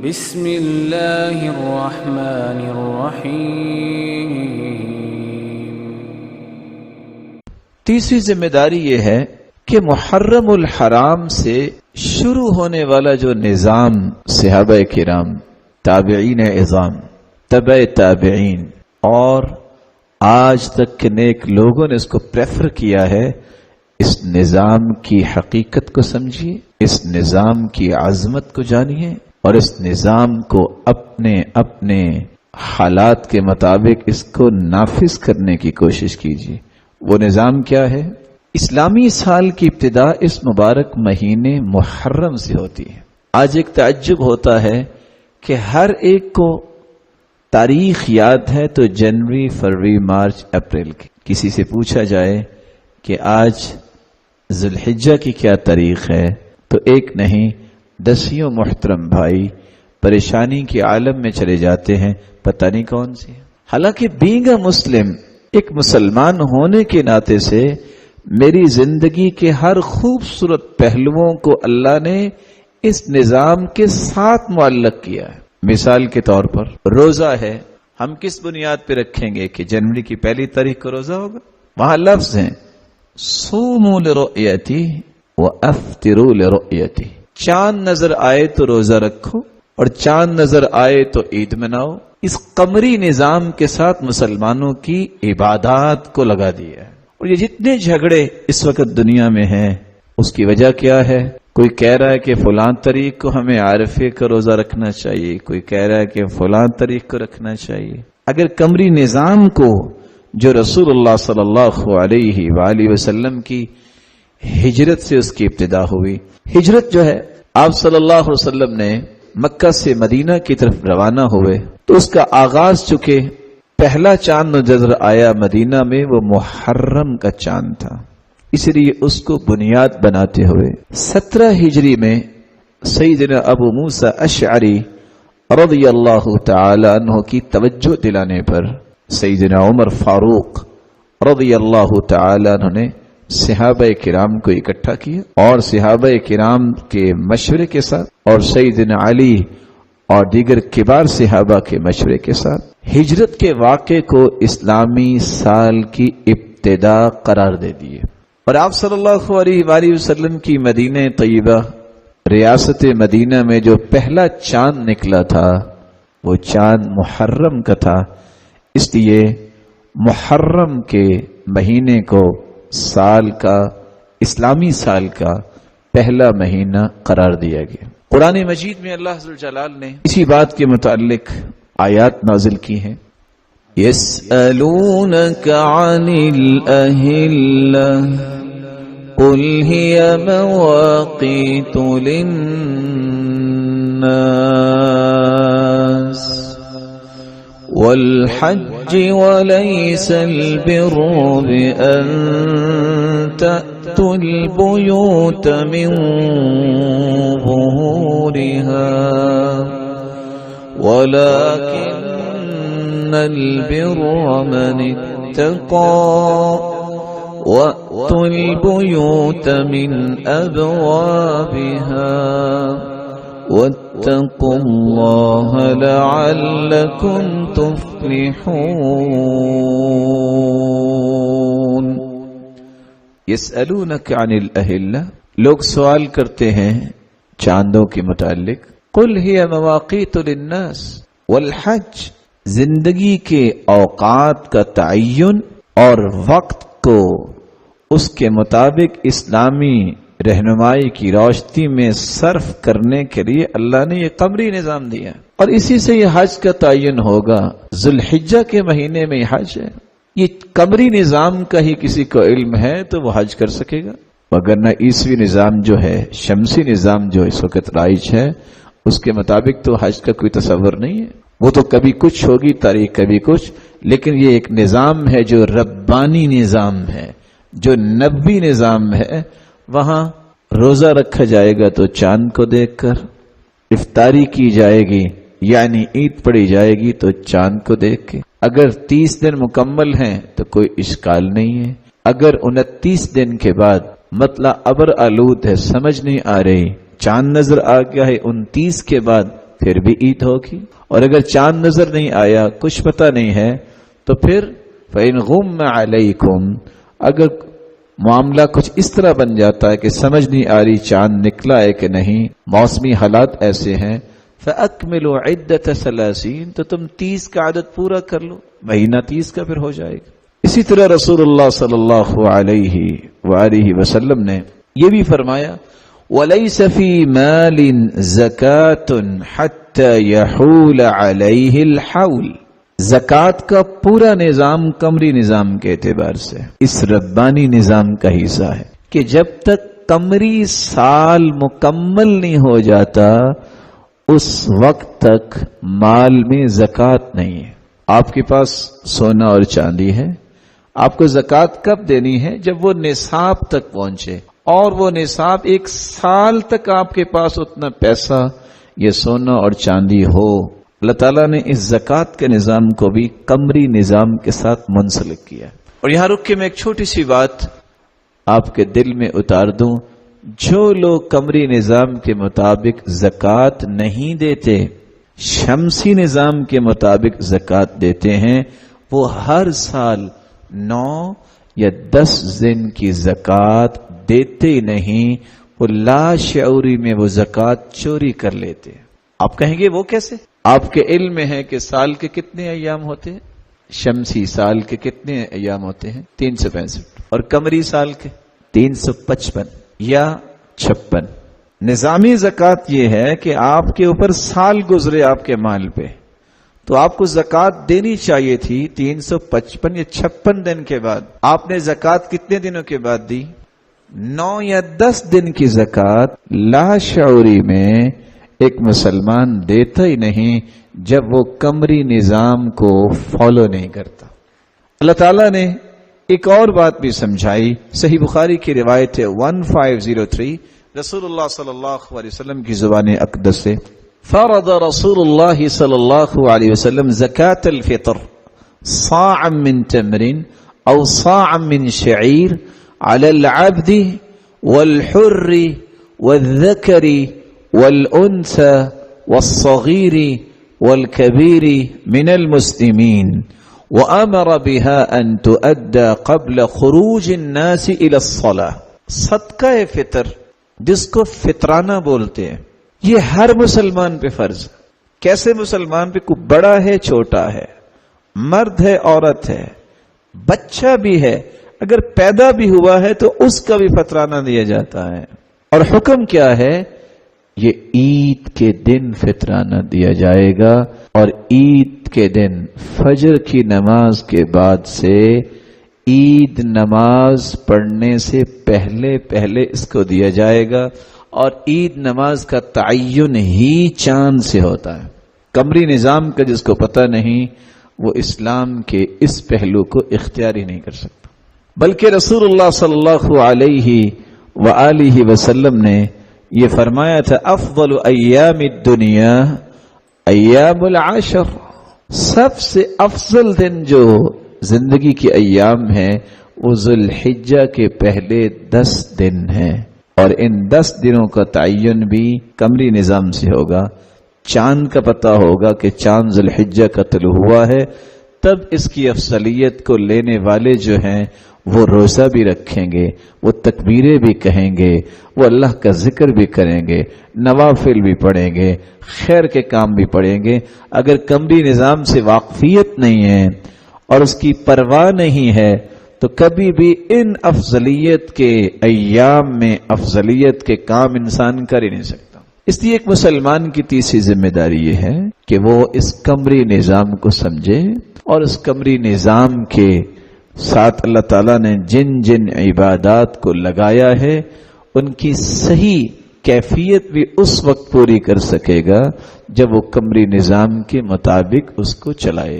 بسم اللہ الرحمن الرحیم۔ تیسری ذمہ داری یہ ہے کہ محرم الحرام سے شروع ہونے والا جو نظام صحابہ کرام، تابعین اعظام، تبع تابعین اور آج تک کے نیک لوگوں نے اس کو پریفر کیا ہے، اس نظام کی حقیقت کو سمجھیے، اس نظام کی عظمت کو جانیے اور اس نظام کو اپنے اپنے حالات کے مطابق اس کو نافذ کرنے کی کوشش کیجیے۔ وہ نظام کیا ہے؟ اسلامی سال کی ابتدا اس مبارک مہینے محرم سے ہوتی ہے۔ آج ایک تعجب ہوتا ہے کہ ہر ایک کو تاریخ یاد ہے تو جنوری، فروری، مارچ، اپریل کی۔ کسی سے پوچھا جائے کہ آج ذی الحجہ کی کیا تاریخ ہے تو ایک نہیں، دسیوں محترم بھائی پریشانی کے عالم میں چلے جاتے ہیں، پتہ نہیں کون سی ہے۔ حالانکہ بینگ اے مسلم، ایک مسلمان ہونے کے ناطے سے میری زندگی کے ہر خوبصورت پہلوؤں کو اللہ نے اس نظام کے ساتھ معلق کیا ہے۔ مثال کے طور پر روزہ ہے، ہم کس بنیاد پہ رکھیں گے کہ جنوری کی پہلی تاریخ کو روزہ ہوگا؟ وہاں لفظ ہیں صوموا لرؤیتی وافطروا لرؤیتی، چاند نظر آئے تو روزہ رکھو اور چاند نظر آئے تو عید مناؤ۔ اس قمری نظام کے ساتھ مسلمانوں کی عبادات کو لگا دیا ہے۔ اور یہ جتنے جھگڑے اس وقت دنیا میں ہیں اس کی وجہ کیا ہے؟ کوئی کہہ رہا ہے کہ فلاں تاریخ کو ہمیں عارفے کا روزہ رکھنا چاہیے، کوئی کہہ رہا ہے کہ فلاں تاریخ کو رکھنا چاہیے۔ اگر قمری نظام کو جو رسول اللہ صلی اللہ علیہ وآلہ وسلم کی ہجرت سے اس کی ابتدا ہوئی، ہجرت جو ہے آپ صلی اللہ علیہ وسلم نے مکہ سے مدینہ کی طرف روانہ ہوئے تو اس کا آغاز چکے پہلا چاند نظر آیا مدینہ میں، وہ محرم کا چاند تھا، اس لیے اس کو بنیاد بناتے ہوئے 17 ہجری میں سیدنا ابو موسیٰ اشعری رضی اللہ تعالی عنہ کی توجہ دلانے پر سیدنا عمر فاروق رضی اللہ تعالی عنہ نے صحابہ کرام کو اکٹھا کیا اور صحابہ کرام کے مشورے کے ساتھ اور سیدنا علی اور دیگر کبار صحابہ کے مشورے کے ساتھ ہجرت کے واقعے کو اسلامی سال کی ابتدا قرار دے دیے۔ اور آپ صلی اللہ علیہ وآلہ وسلم کی مدینہ طیبہ ریاست مدینہ میں جو پہلا چاند نکلا تھا وہ چاند محرم کا تھا، اس لیے محرم کے مہینے کو سال کا، اسلامی سال کا پہلا مہینہ قرار دیا گیا۔ قرآن مجید میں اللہ عز و جلال نے اسی بات کے متعلق آیات نازل کی ہیں۔ يسألونك عن الأهلة قل هي مواقيت للناس والحج وليس البر بأن تأتوا البيوت من ظهورها ولكن البر من اتقى وأتوا البيوت من أبوابها واتقوا الله لعلكم تفلحون۔ یسألونک عن الأہلہ، لوگ سوال کرتے ہیں چاندوں کے متعلق۔ قل ہی مواقیت للناس والحج، زندگی کے اوقات کا تعین اور وقت کو اس کے مطابق اسلامی رہنمائی کی روشنی میں صرف کرنے کے لیے اللہ نے یہ قمری نظام دیا اور اسی سے یہ حج کا تعین ہوگا۔ ذی الحجہ کے مہینے میں حج ہے، یہ قمری نظام کا ہی کسی کو علم ہے تو وہ حج کر سکے گا، وگرنہ عیسوی نظام جو ہے، شمسی نظام جو اس وقت رائج ہے، اس کے مطابق تو حج کا کوئی تصور نہیں ہے۔ وہ تو کبھی کچھ ہوگی تاریخ، کبھی کچھ، لیکن یہ ایک نظام ہے جو ربانی نظام ہے، جو نبوی نظام ہے۔ وہاں روزہ رکھا جائے گا تو چاند کو دیکھ کر، افطاری کی جائے گی یعنی عید پڑھی جائے گی تو چاند کو دیکھ کے۔ اگر 30 دن مکمل ہیں تو کوئی اشکال نہیں ہے، اگر 29 دن کے بعد مطلع ابر آلود ہے، سمجھ نہیں آ رہی، چاند نظر آ گیا ہے 29 کے بعد پھر بھی عید ہوگی. اور اگر چاند نظر نہیں آیا, کچھ پتہ نہیں ہے, تو پھر فَإِنْ غُمَّ عَلَيْكُمْ, اگر معاملہ کچھ اس طرح بن جاتا ہے کہ سمجھ نہیں آ رہی چاند نکلا ہے کہ نہیں, موسمی حالات ایسے ہیں, فَأَكْمِلُوا عِدَّةَ 30, تو تم 30 کا عدد پورا کر لو, مہینہ 30 کا پھر ہو جائے گا. اسی طرح رسول اللہ صلی اللہ علیہ وآلہ وسلم نے یہ بھی فرمایا, وَلَيْسَ فِي مَالٍ زَكَاةٌ حَتَّى يَحُولَ عَلَيْهِ الْحَوْلِ. زکوٰۃ کا پورا نظام قمری نظام کے اعتبار سے اس ربانی نظام کا حصہ ہے کہ جب تک قمری سال مکمل نہیں ہو جاتا اس وقت تک مال میں زکوٰۃ نہیں ہے. آپ کے پاس سونا اور چاندی ہے, آپ کو زکوٰۃ کب دینی ہے؟ جب وہ نصاب تک پہنچے, اور وہ نصاب 1 سال تک آپ کے پاس اتنا پیسہ یہ سونا اور چاندی ہو. اللہ تعالیٰ نے اس زکوٰۃ کے نظام کو بھی قمری نظام کے ساتھ منسلک کیا. اور یہاں رک کے میں ایک چھوٹی سی بات آپ کے دل میں اتار دوں, جو لوگ قمری نظام کے مطابق زکوٰۃ نہیں دیتے, شمسی نظام کے مطابق زکوٰۃ دیتے ہیں, وہ ہر سال 9 یا 10 دن کی زکوٰۃ دیتے ہی نہیں, وہ لاشعوری میں وہ زکوٰۃ چوری کر لیتے. آپ کہیں گے وہ کیسے؟ آپ کے علم میں ہے کہ سال کے کتنے ایام ہوتے ہیں؟ شمسی سال کے کتنے ایام ہوتے ہیں؟ 365. اور قمری سال کے 355 یا 56. نظامی زکوٰۃ یہ ہے کہ آپ کے اوپر سال گزرے آپ کے مال پہ, تو آپ کو زکوٰۃ دینی چاہیے تھی 355 یا 56 دن کے بعد. آپ نے زکوٰۃ کتنے دنوں کے بعد دی؟ 9 یا 10 دن کی زکوٰۃ لاشعوری میں ایک مسلمان دیتا ہی نہیں جب وہ قمری نظام کو فالو نہیں کرتا. اللہ تعالیٰ نے ایک اور بات بھی سمجھائی. صحیح بخاری کی روایت ہے 1503, رسول اللہ صلی اللہ علیہ وسلم کی زبان اقدس سے, فرض رسول اللہ صلی اللہ علیہ وسلم زکاة الفطر صاعا من تمر او صاعا من شعیر على العبد والحر والذکر والأنثى والصغير والكبير من المسلمين وأمر بها أن تؤدى قبل خروج الناس إلى الصلاة. صدقہ فطر جس کو فطرانہ بولتے ہیں, یہ ہر مسلمان پہ فرض. کیسے مسلمان پہ؟ کوئی بڑا ہے چھوٹا ہے, مرد ہے عورت ہے, بچہ بھی ہے, اگر پیدا بھی ہوا ہے تو اس کا بھی فطرانہ دیا جاتا ہے. اور حکم کیا ہے؟ یہ عید کے دن فطرانہ دیا جائے گا, اور عید کے دن فجر کی نماز کے بعد سے عید نماز پڑھنے سے پہلے پہلے اس کو دیا جائے گا. اور عید نماز کا تعین ہی چاند سے ہوتا ہے. قمری نظام کا جس کو پتہ نہیں وہ اسلام کے اس پہلو کو اختیار ہی نہیں کر سکتا. بلکہ رسول اللہ صلی اللہ علیہ وآلہ وسلم نے یہ فرمایا تھا, افضل ایام الدنیا ایام العشر, سب سے افضل دن جو زندگی کے ایام ہیں وہ ذوالحجہ کے پہلے 10 دن ہیں. اور ان 10 دنوں کا تعین بھی قمری نظام سے ہوگا. چاند کا پتہ ہوگا کہ چاند ذوالحجہ کا طلوع ہوا ہے, تب اس کی افضلیت کو لینے والے جو ہیں وہ روزہ بھی رکھیں گے, وہ تکبیریں بھی کہیں گے, وہ اللہ کا ذکر بھی کریں گے, نوافل بھی پڑھیں گے, خیر کے کام بھی پڑھیں گے. اگر قمری نظام سے واقفیت نہیں ہے اور اس کی پرواہ نہیں ہے تو کبھی بھی ان افضلیت کے ایام میں افضلیت کے کام انسان کر ہی نہیں سکتا. اس لیے ایک مسلمان کی تیسری ذمہ داری یہ ہے کہ وہ اس قمری نظام کو سمجھے, اور اس قمری نظام کے ساتھ اللہ تعالیٰ نے جن جن عبادات کو لگایا ہے ان کی صحیح کیفیت بھی اس وقت پوری کر سکے گا جب وہ قمری نظام کے مطابق اس کو چلائے.